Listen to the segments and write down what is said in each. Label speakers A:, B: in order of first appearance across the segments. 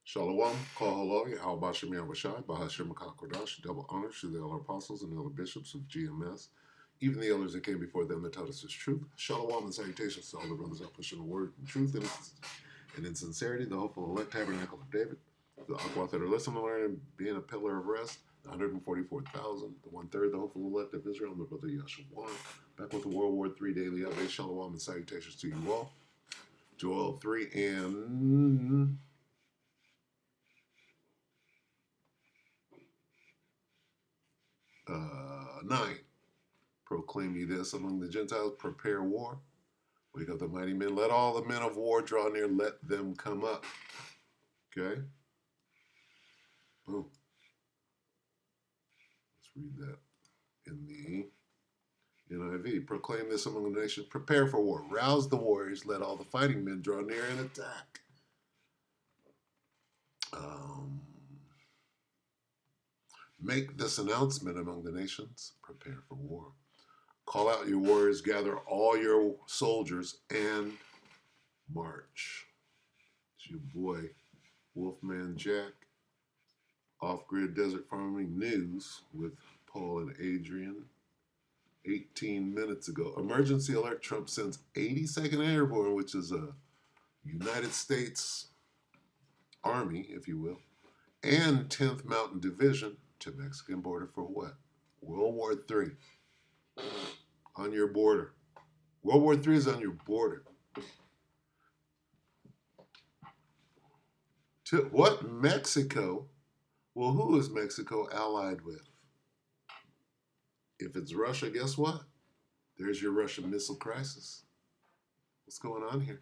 A: Shalom, Kahalawi, how about Shemi Abashai, Bahashim Kakodash, double honors to the elder apostles and elder bishops of GMS, even the elders that came before them that taught us this truth. Shalom and salutations to all the brothers out pushing the word and truth and in sincerity, the hopeful elect tabernacle of David, the Aquath that are listening to learn being a pillar of rest, the 144,000, the one-third, the hopeful elect of Israel, and the brother Yeshua. Back with the WW3 Daily update. Shalom and salutations to you all. Joel 3 and 9. Proclaim ye this among the Gentiles, prepare war. Wake up the mighty men. Let all the men of war draw near. Let them come up. Okay? Boom. Let's read that in the NIV. Proclaim this among the nations. Prepare for war. Rouse the warriors. Let all the fighting men draw near and attack. Make this announcement among the nations. Prepare for war. Call out your warriors. Gather all your soldiers and march. It's your boy, Wolfman Jack. Off-Grid Desert Farming News with Paul and Adrian. 18 minutes ago. Emergency alert. Trump sends 82nd Airborne, which is a United States Army, if you will, and 10th Mountain Division to Mexican border for what? World War III. On your border. World War III is on your border. To what? Mexico? Well, who is Mexico allied with? If it's Russia, guess what? There's your Russian missile crisis. What's going on here?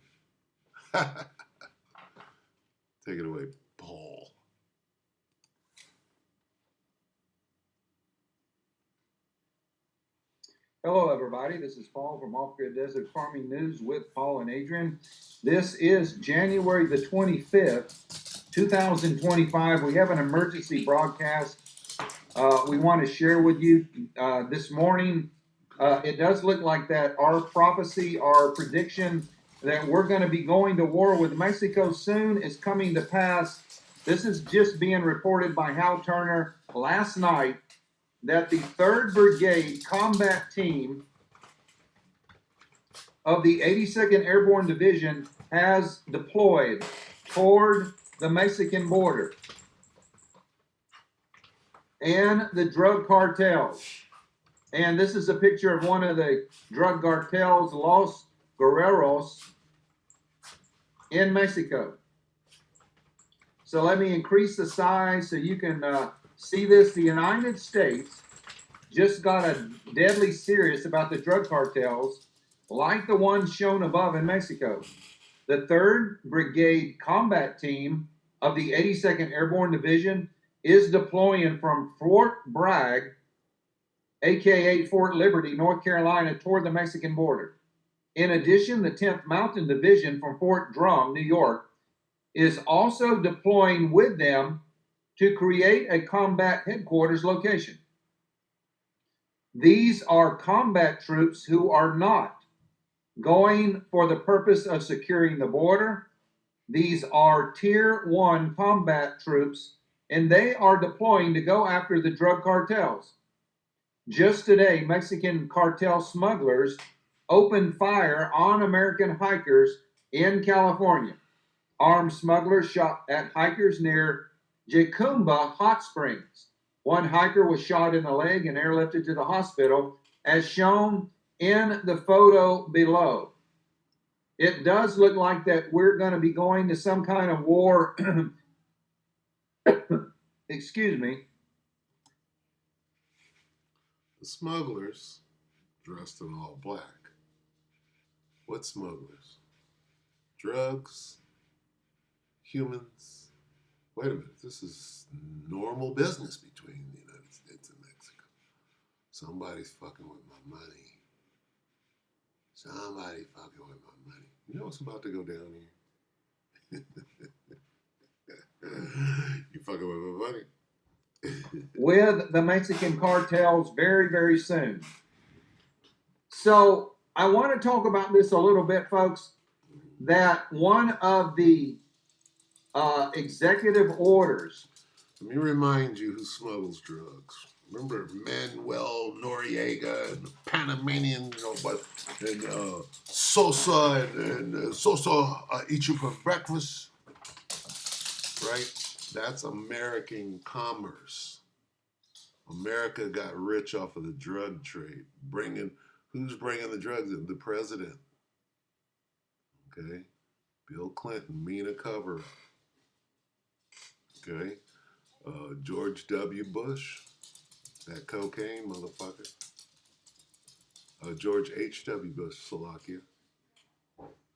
A: Take it away, Paul.
B: Hello, everybody. This is Paul from Off-Grid Desert Farming News with Paul and Adrian. This is January the 25th, 2025. We have an emergency broadcast we want to share with you this morning. It does look like that our prophecy, our prediction that we're going to be going to war with Mexico soon is coming to pass. This is just being reported by Hal Turner last night, that the 3rd Brigade Combat Team of the 82nd Airborne Division has deployed toward the Mexican border. And the drug cartels. And this is a picture of one of the drug cartels, Los Guerreros, in Mexico. So let me increase the size so you can see this. The United States just got a deadly serious about the drug cartels, like the ones shown above in Mexico. The 3rd Brigade Combat Team of the 82nd Airborne Division is deploying from Fort Bragg, aka Fort Liberty, North Carolina, toward the Mexican border. In addition, the 10th Mountain Division from Fort Drum, New York, is also deploying with them to create a combat headquarters location. These are combat troops who are not going for the purpose of securing the border. These are Tier 1 combat troops, and they are deploying to go after the drug cartels. Just today, Mexican cartel smugglers opened fire on American hikers in California. Armed smugglers shot at hikers near Jacumba Hot Springs. One hiker was shot in the leg and airlifted to the hospital, as shown in the photo below. It does look like that we're going to be going to some kind of war. Excuse me.
A: The smugglers dressed in all black. What smugglers? Drugs? Humans? Wait a minute, this is normal business between the United States and Mexico. Somebody's fucking with my money. Somebody fucking with my money. You know what's about to go down here? You fucking with my money.
B: With the Mexican cartels very, very soon. So I want to talk about this a little bit, folks, that one of the executive orders.
A: Let me remind you who smuggles drugs. Remember Manuel Noriega and the Panamanian, and Sosa and Sosa eat you for breakfast, right? That's American commerce. America got rich off of the drug trade. Who's bringing the drugs in? The president. Okay, Bill Clinton, Mina Cover. Okay, George W. Bush, that cocaine motherfucker. George H.W. Bush, Slovakia.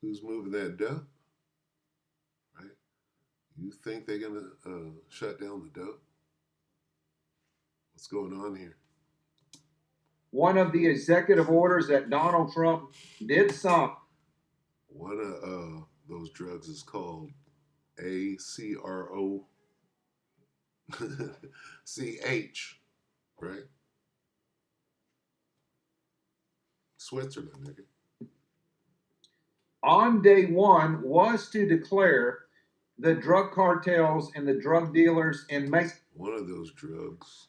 A: Who's moving that dope? Right? You think they're gonna shut down the dope? What's going on here?
B: One of the executive orders that Donald Trump did sign.
A: One of those drugs is called ACROCH, right? Switzerland, nigga.
B: On day one was to declare the drug cartels and the drug dealers in Mexico.
A: One of those drugs,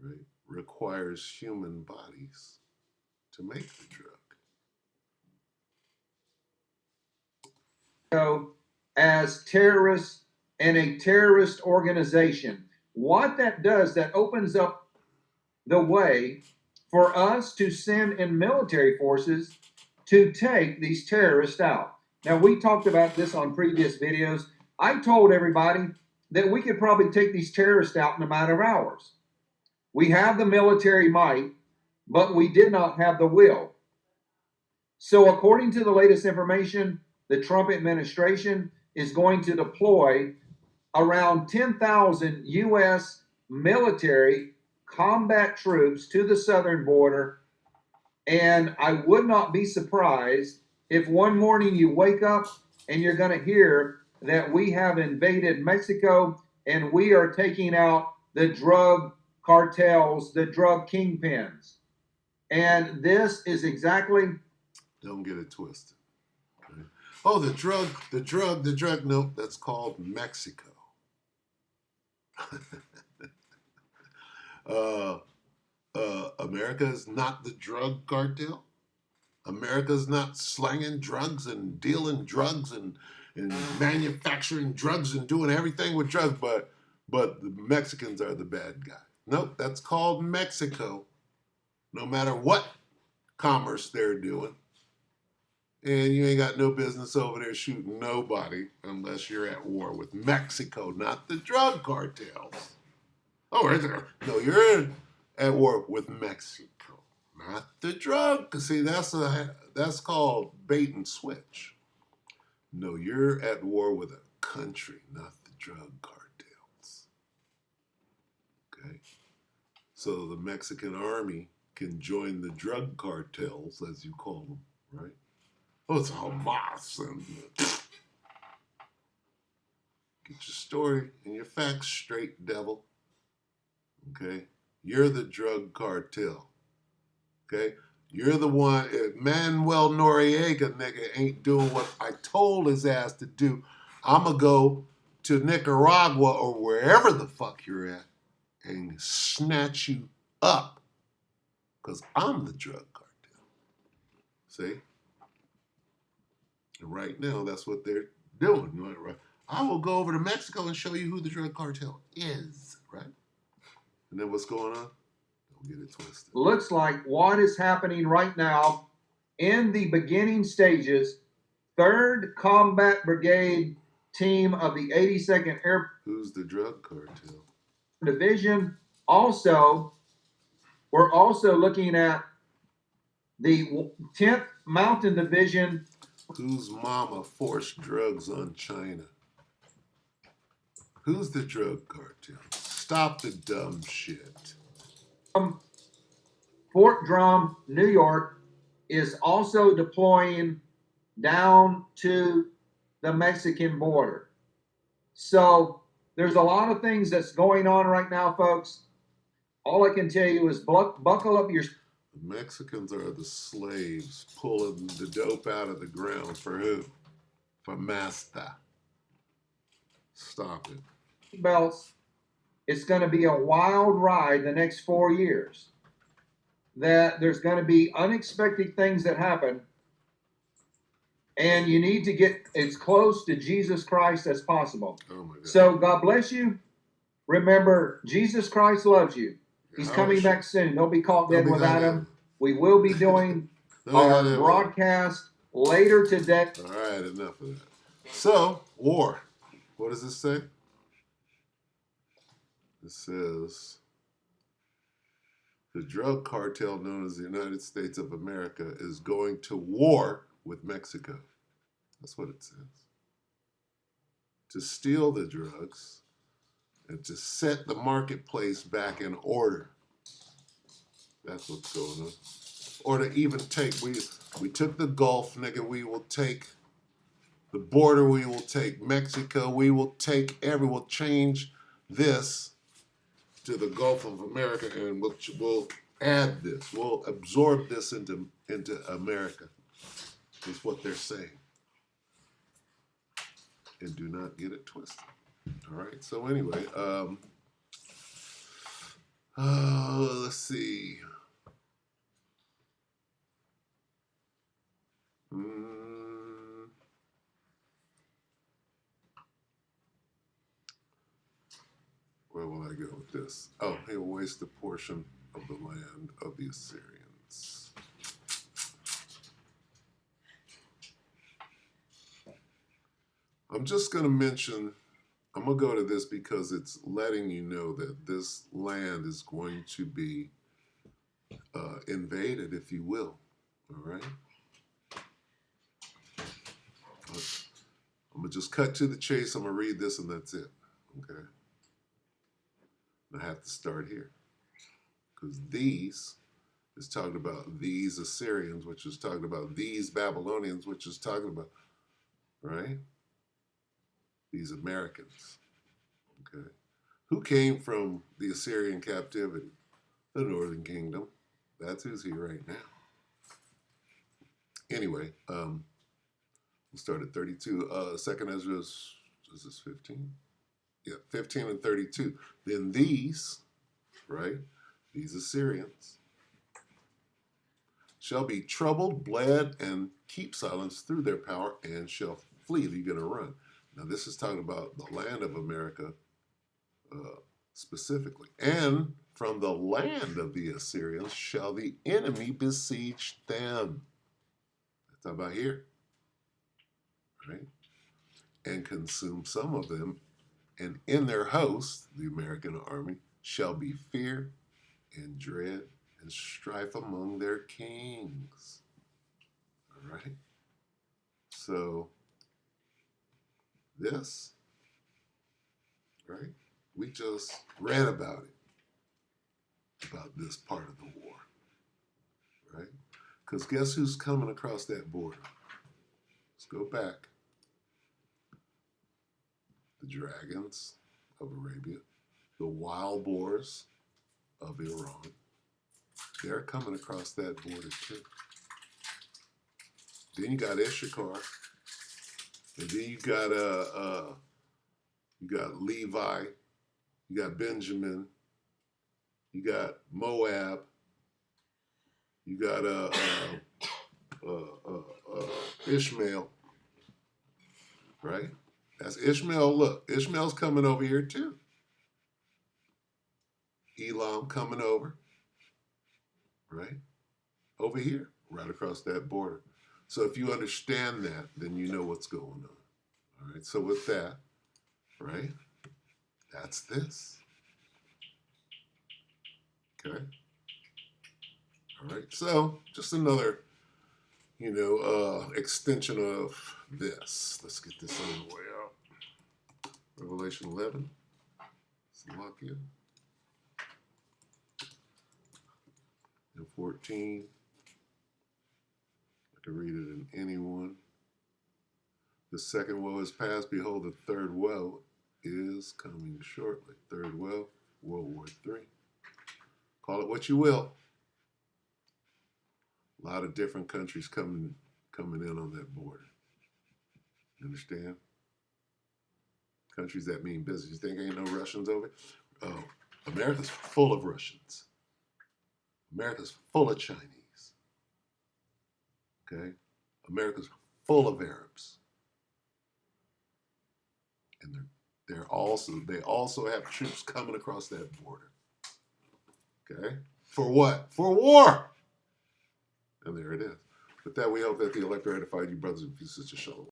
A: right, requires human bodies to make the drug.
B: As terrorists and a terrorist organization. What that does, that opens up the way for us to send in military forces to take these terrorists out. Now, we talked about this on previous videos. I told everybody that we could probably take these terrorists out in a matter of hours. We have the military might, but we did not have the will. So, according to the latest information, the Trump administration is going to deploy around 10,000 U.S. military combat troops to the southern border. And I would not be surprised if one morning you wake up and you're going to hear that we have invaded Mexico and we are taking out the drug cartels, the drug kingpins. And this is exactly.
A: Don't get it twisted. Okay? Oh, the drug. Nope, that's called Mexico. America is not the drug cartel. America's not slanging drugs and dealing drugs and manufacturing drugs and doing everything with drugs, but the Mexicans are the bad guy. Nope, that's called Mexico. No matter what commerce they're doing. And you ain't got no business over there shooting nobody unless you're at war with Mexico, not the drug cartels. Oh, no, you're at war with Mexico, not the drug. Cause see, that's called bait and switch. No, you're at war with a country, not the drug cartels. Okay, so the Mexican army can join the drug cartels, as you call them, right? Oh, it's Hamas and get your story and your facts straight, devil. Okay, you're the drug cartel. Okay, you're the one. If Manuel Noriega nigga ain't doing what I told his ass to do, I'ma go to Nicaragua or wherever the fuck you're at and snatch you up, cause I'm the drug cartel. See, and right now that's what they're doing. Right? I will go over to Mexico and show you who the drug cartel is. Right, and then what's going on? Get it twisted.
B: Looks like what is happening right now in the beginning stages, 3rd Combat Brigade team of the 82nd Air.
A: Who's the drug cartel?
B: Division. Also, we're also looking at the 10th Mountain Division.
A: Whose mama forced drugs on China? Who's the drug cartel? Stop the dumb shit.
B: Fort Drum, New York, is also deploying down to the Mexican border. So there's a lot of things that's going on right now, folks. All I can tell you is buckle up your.
A: The Mexicans are the slaves pulling the dope out of the ground for who? For Masta. Stop it.
B: Belts. It's going to be a wild ride the next 4 years. That there's going to be unexpected things that happen, and you need to get as close to Jesus Christ as possible.
A: Oh my God.
B: So God bless you. Remember, Jesus Christ loves you. He's coming back soon. Don't be caught dead without him. We will be doing our broadcast later today.
A: All right, enough of that. So, war. What does this say? It says the drug cartel known as the United States of America is going to war with Mexico. That's what it says. To steal the drugs and to set the marketplace back in order. That's what's going on. Or to even take, we took the Gulf, nigga, we will take the border, we will take Mexico, we will take we'll change this to the Gulf of America, and we'll add this, we'll absorb this into America, is what they're saying. And do not get it twisted. All right, so anyway, let's see. Where will I go with this? Oh, he'll waste a portion of the land of the Assyrians. I'm just going to mention, I'm going to go to this because it's letting you know that this land is going to be invaded, if you will. All right? I'm going to just cut to the chase. I'm going to read this and that's it. Okay? I have to start here. Because these is talking about these Assyrians, which is talking about these Babylonians, which is talking about, right? These Americans. Okay? Who came from the Assyrian captivity? The Northern Kingdom. That's who's here right now. Anyway, we'll start at 32. Second Ezra is this 15? Yeah, 15 and 32. Then these, right, these Assyrians, shall be troubled, bled, and keep silence through their power, and shall flee. You're going to run. Now, this is talking about the land of America specifically. And from the land of the Assyrians shall the enemy besiege them. That's about here. Right? And consume some of them. And in their hosts, the American army, shall be fear and dread and strife among their kings. All right? So, this, right? We just read about it, about this part of the war, right? Because guess who's coming across that border? Let's go back. The dragons of Arabia, the wild boars of Iran, they're coming across that border too. Then you got Issachar, and then you got Levi, you got Benjamin, you got Moab, you got Ishmael, right? That's Ishmael. Look, Ishmael's coming over here too. Elam coming over, right? Over here, right across that border. So if you understand that, then you know what's going on. All right, so with that, right, that's this. Okay. All right, so just another, extension of this. Let's get this on the way out. Revelation 11. Slovakia. And 14. I can read it in any one. The second woe is past. Behold, the third woe is coming shortly. Third woe, World War III. Call it what you will. A lot of different countries coming in on that border. You understand? Countries that mean business. You think ain't no Russians over? Oh, America's full of Russians. America's full of Chinese. Okay? America's full of Arabs. And they also have troops coming across that border. Okay? For what? For war. And there it is. With that, we hope that the electorate edified you, brothers and sisters. Shalom.